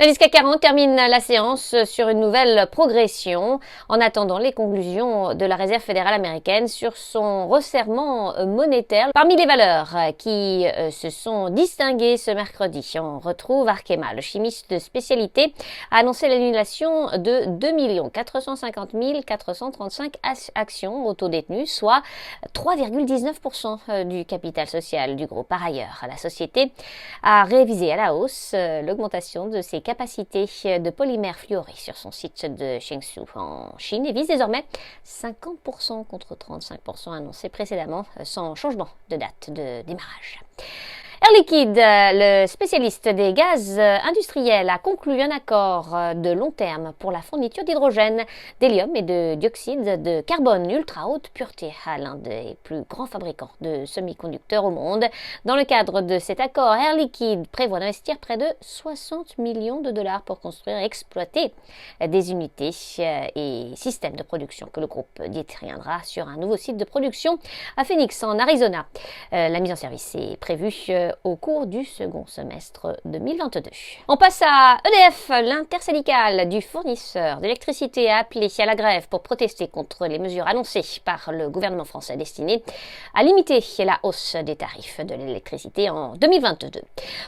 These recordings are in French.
L'indice CAC 40 termine la séance sur une nouvelle progression en attendant les conclusions de la Réserve fédérale américaine sur son resserrement monétaire. Parmi les valeurs qui se sont distinguées ce mercredi, on retrouve Arkema. Le chimiste de spécialité a annoncé l'annulation de 2 450 435 actions autodétenues, soit 3,19% du capital social du groupe. Par ailleurs, la société a révisé à la hausse l'augmentation de ses capacités de polymères fluorés sur son site de Changshu en Chine et vise désormais 50% contre 35% annoncé précédemment sans changement de date de démarrage. Air Liquide, le spécialiste des gaz industriels, a conclu un accord de long terme pour la fourniture d'hydrogène, d'hélium et de dioxyde de carbone ultra haute pureté à l'un des plus grands fabricants de semi-conducteurs au monde. Dans le cadre de cet accord, Air Liquide prévoit d'investir près de 60 millions de dollars pour construire et exploiter des unités et systèmes de production que le groupe détiendra sur un nouveau site de production à Phoenix, en Arizona. La mise en service est prévue au cours du second semestre 2022. On passe à EDF. L'intersyndicale du fournisseur d'électricité a appelé à la grève pour protester contre les mesures annoncées par le gouvernement français destinées à limiter la hausse des tarifs de l'électricité en 2022.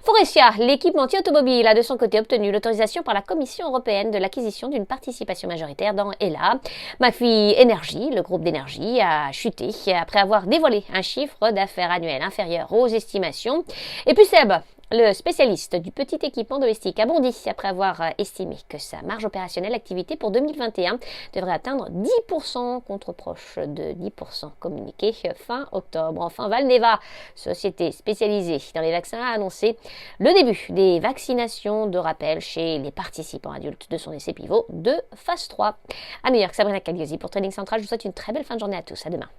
Forestia, l'équipementier automobile, a de son côté obtenu l'autorisation par la Commission européenne de l'acquisition d'une participation majoritaire dans HELLA. McPhy Energy, le groupe d'énergie, a chuté après avoir dévoilé un chiffre d'affaires annuel inférieur aux estimations. Et puis Seb, le spécialiste du petit équipement domestique, a bondi après avoir estimé que sa marge opérationnelle activité pour 2021 devrait atteindre 10% contre proche de 10% communiqué fin octobre. Enfin, Valneva, société spécialisée dans les vaccins, a annoncé le début des vaccinations de rappel chez les participants adultes de son essai pivot de phase 3. À New York, Sabrina Cagliosi pour Trading Central. Je vous souhaite une très belle fin de journée à tous. À demain.